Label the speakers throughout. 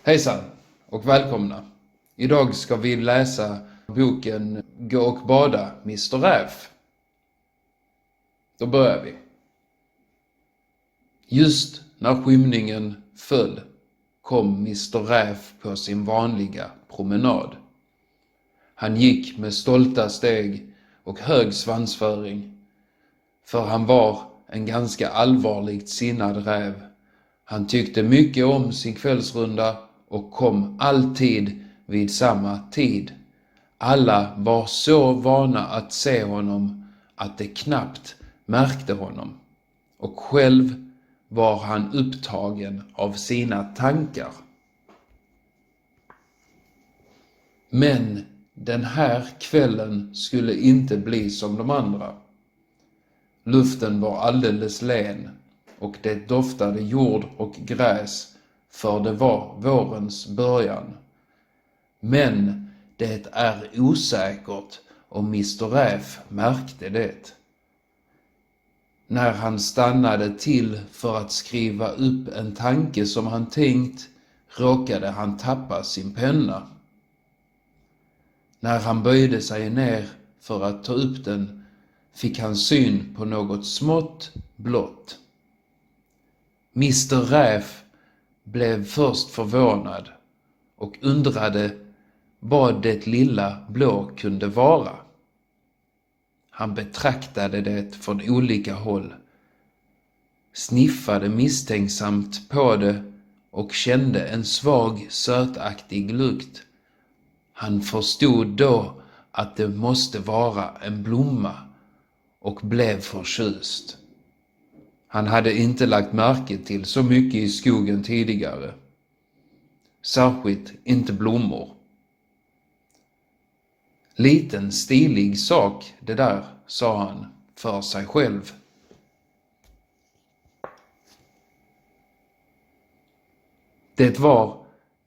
Speaker 1: Hejsan och välkomna. Idag ska vi läsa boken Gå och bada, Mr. Räv. Då börjar vi. Just när skymningen föll kom Mr. Räv på sin vanliga promenad. Han gick med stolta steg och hög svansföring, för han var en ganska allvarligt sinnad räv. Han tyckte mycket om sin kvällsrunda och kom alltid vid samma tid. Alla var så vana att se honom att de knappt märkte honom, och själv var han upptagen av sina tankar. Men den här kvällen skulle inte bli som de andra. Luften var alldeles len och det doftade jord och gräs, för det var vårens början. Men det är osäkert om Mr. Räv märkte det. När han stannade till för att skriva upp en tanke som han tänkt, råkade han tappa sin penna. När han böjde sig ner för att ta upp den fick han syn på något smått blått. Mr. Räv blev först förvånad och undrade vad det lilla blå kunde vara. Han betraktade det från olika håll, sniffade misstänksamt på det och kände en svag sötaktig lukt. Han förstod då att det måste vara en blomma och blev förtjust. Han hade inte lagt märke till så mycket i skogen tidigare, särskilt inte blommor. Liten stilig sak det där, sa han för sig själv. Det var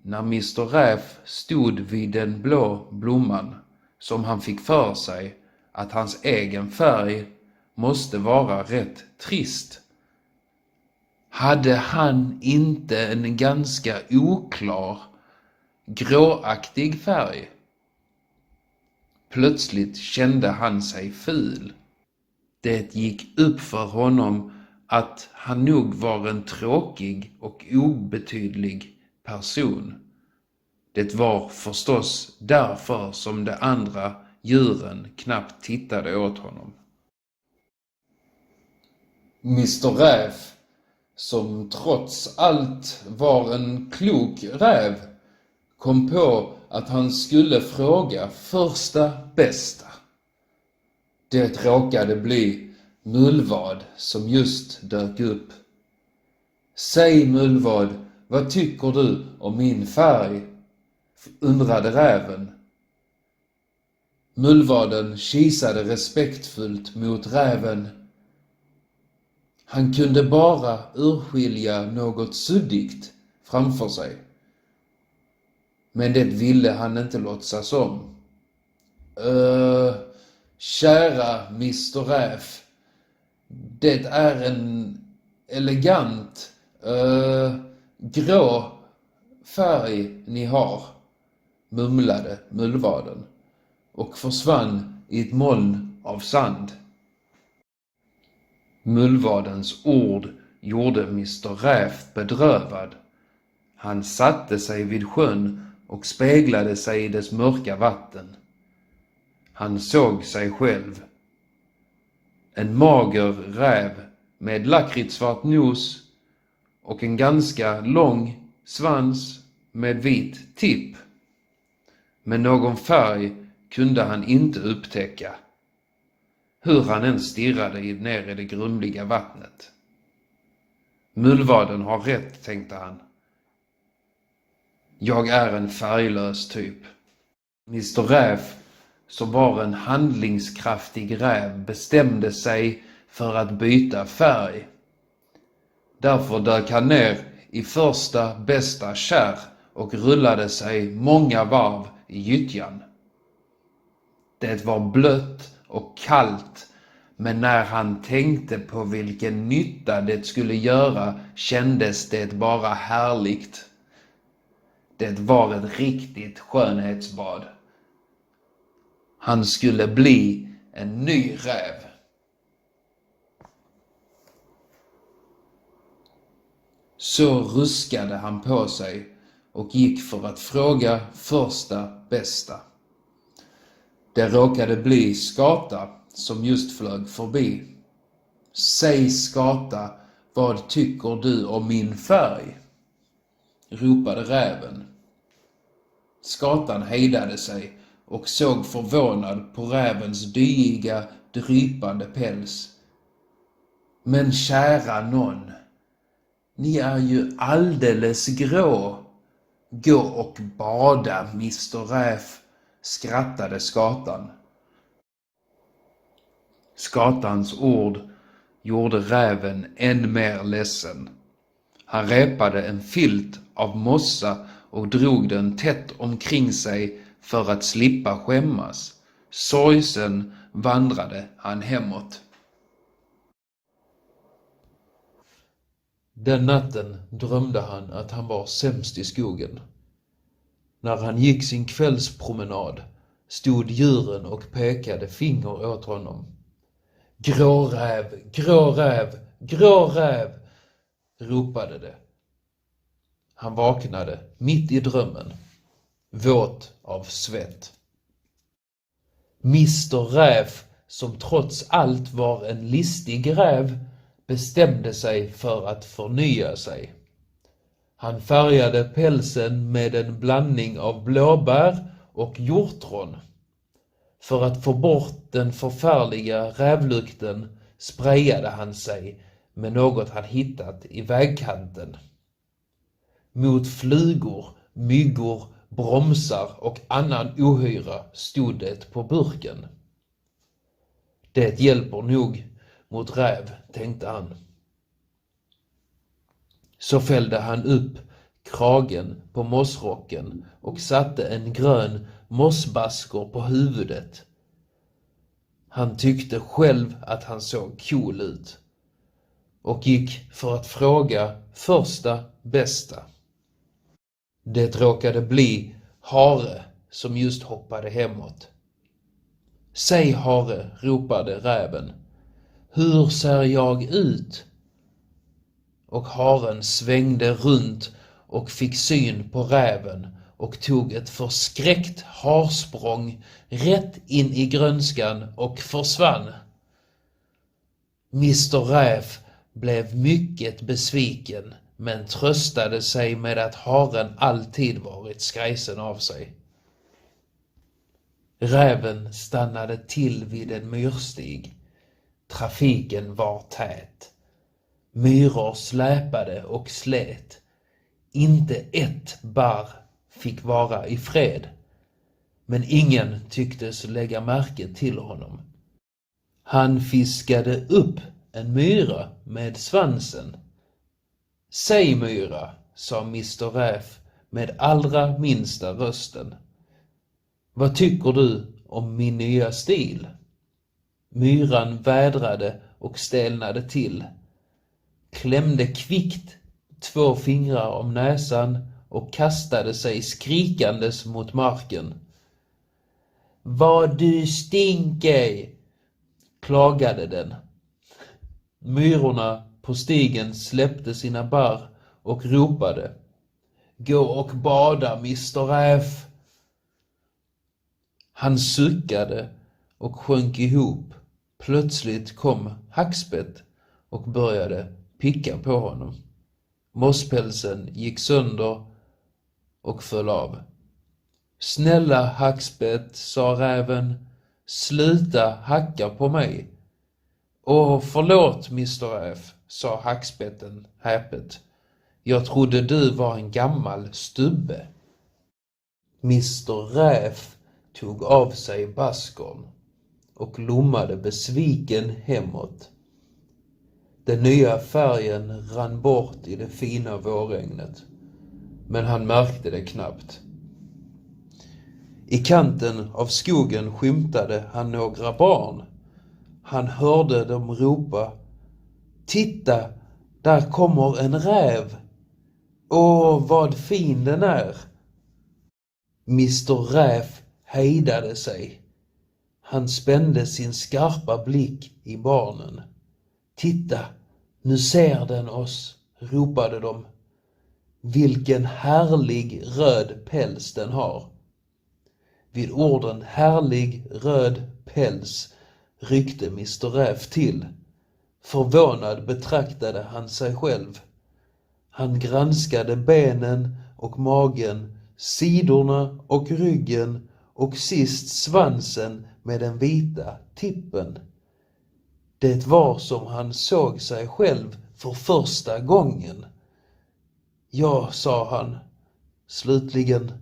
Speaker 1: när Mr. Räv stod vid den blå blomman som han fick för sig att hans egen färg måste vara rätt trist. Hade han inte en ganska oklar, gråaktig färg? Plötsligt kände han sig ful. Det gick upp för honom att han nog var en tråkig och obetydlig person. Det var förstås därför som de andra djuren knappt tittade åt honom. Mr. Räv, som trots allt var en klok räv, kom på att han skulle fråga första bästa. Det råkade bli Mullvad som just dök upp. Säg Mullvad, vad tycker du om min färg? Undrade räven. Mullvaden kisade respektfullt mot räven. Han kunde bara urskilja något suddigt framför sig. Men det ville han inte låtsas om. Kära Mr. Räv, det är en elegant grå färg ni har, mumlade mullvaden och försvann i ett moln av sand. Mullvadens ord gjorde Mr. Räv bedrövad. Han satte sig vid sjön och speglade sig i dess mörka vatten. Han såg sig själv. En mager räv med lakritssvart nos och en ganska lång svans med vit tipp. Men någon färg kunde han inte upptäcka, hur han än stirrade ner i det grumliga vattnet. Mullvaden har rätt, tänkte han. Jag är en färglös typ. Mr. Räv, som var en handlingskraftig räv, bestämde sig för att byta färg. Därför dök han ner i första bästa kärr och rullade sig många varv i gyttjan. Det var blött och kallt, men när han tänkte på vilken nytta det skulle göra kändes det bara härligt. Det var ett riktigt skönhetsbad. Han skulle bli en ny räv. Så ruskade han på sig och gick för att fråga första bästa. Det råkade bli Skata som just flög förbi. Säg Skata, vad tycker du om min färg? Ropade räven. Skatan hejdade sig och såg förvånad på rävens dyiga, drypande päls. Men kära nån, ni är ju alldeles grå. Gå och bada, Mr. Räv, skrattade Skatan. Skatans ord gjorde räven än mer ledsen. Han repade en filt av mossa och drog den tätt omkring sig för att slippa skämmas. Sorgsen vandrade han hemåt. Den natten drömde han att han var sämst i skogen. När han gick sin kvällspromenad stod djuren och pekade finger åt honom. Grå räv, grå räv, grå räv, ropade det. Han vaknade mitt i drömmen, våt av svett. Mr. Räv, som trots allt var en listig räv, bestämde sig för att förnya sig. Han färgade pälsen med en blandning av blåbär och hjortron. För att få bort den förfärliga rävlukten sprayade han sig med något han hittat i vägkanten. Mot flugor, myggor, bromsar och annan ohyra stod det på burken. Det hjälper nog mot räv, tänkte han. Så fällde han upp kragen på mossrocken och satte en grön mossbaskor på huvudet. Han tyckte själv att han såg cool ut och gick för att fråga första bästa. Det råkade bli Hare som just hoppade hemåt. Säg Hare, ropade räven. Hur ser jag ut? Och haren svängde runt och fick syn på räven och tog ett förskräckt harsprång rätt in i grönskan och försvann. Mr. Räv blev mycket besviken men tröstade sig med att haren alltid varit skrajsen av sig. Räven stannade till vid en myrstig. Trafiken var tät. Myror släpade och slet. Inte ett barr fick vara i fred. Men ingen tycktes lägga märke till honom. Han fiskade upp en myra med svansen. Säg myra, sa Mr. Räv med allra minsta rösten. Vad tycker du om min nya stil? Myran vädrade och stelnade till. Klämde kvickt 2 fingrar om näsan och kastade sig skrikandes mot marken. Vad du stinker, klagade den. Myrorna på stigen släppte sina barr och ropade. Gå och bada, Mr. Räv. Han suckade och sjönk ihop. Plötsligt kom Hackspett och började picka på honom. Mosspälsen gick sönder och föll av. Snälla Hackspett, sa räven, sluta hacka på mig. Åh, förlåt, Mr. Räv, sa Hackspetten häpet. Jag trodde du var en gammal stubbe. Mr. Räv tog av sig baskorn och lommade besviken hemåt. Den nya färgen rann bort i det fina vårregnet, men han märkte det knappt. I kanten av skogen skymtade han några barn. Han hörde dem ropa. Titta, där kommer en räv. Åh, vad fin den är.
Speaker 2: Mr. Räv hejdade sig. Han spände sin skarpa blick i barnen. Titta, nu ser den oss, ropade de. Vilken härlig röd päls den har. Vid orden härlig röd päls ryckte Mr. Räv till. Förvånad betraktade han sig själv. Han granskade benen och magen, sidorna och ryggen och sist svansen med den vita tippen. Det var som han såg sig själv för första gången. Ja, sa han slutligen,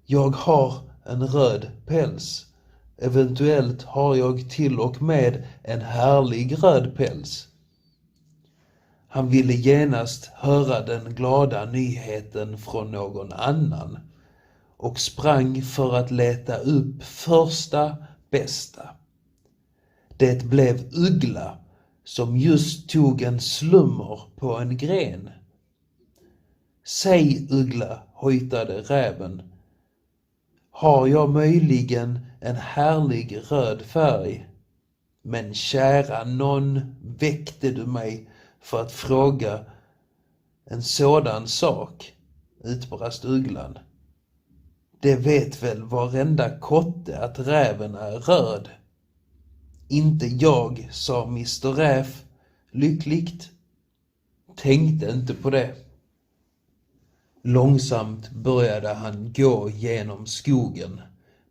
Speaker 2: jag har en röd päls. Eventuellt har jag till och med en härlig röd päls. Han ville genast höra den glada nyheten från någon annan och sprang för att leta upp första bästa. Det blev Uggla som just tog en slummer på en gren. Säg Uggla, hojtade räven. Har jag möjligen en härlig röd färg? Men kära nån, väckte du mig för att fråga en sådan sak, utbrast Ugglan. Det vet väl varenda kotte att räven är röd. Inte jag, sa Mr. Räv lyckligt. Tänkte inte på det. Långsamt började han gå genom skogen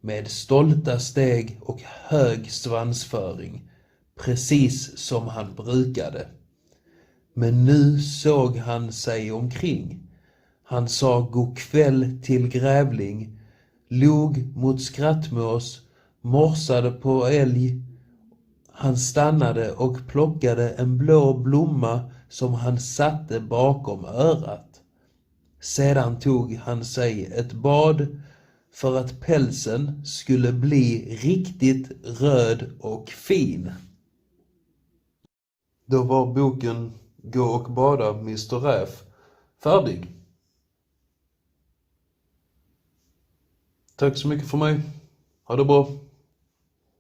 Speaker 2: med stolta steg och hög svansföring, precis som han brukade. Men nu såg han sig omkring. Han sa god kväll till grävling, log mot skrattmås, morsade på älg. Han stannade och plockade en blå blomma som han satte bakom örat. Sedan tog han sig ett bad för att pälsen skulle bli riktigt röd och fin. Då var boken Gå och bada Mr. Räv färdig. Tack så mycket för mig. Ha det bra.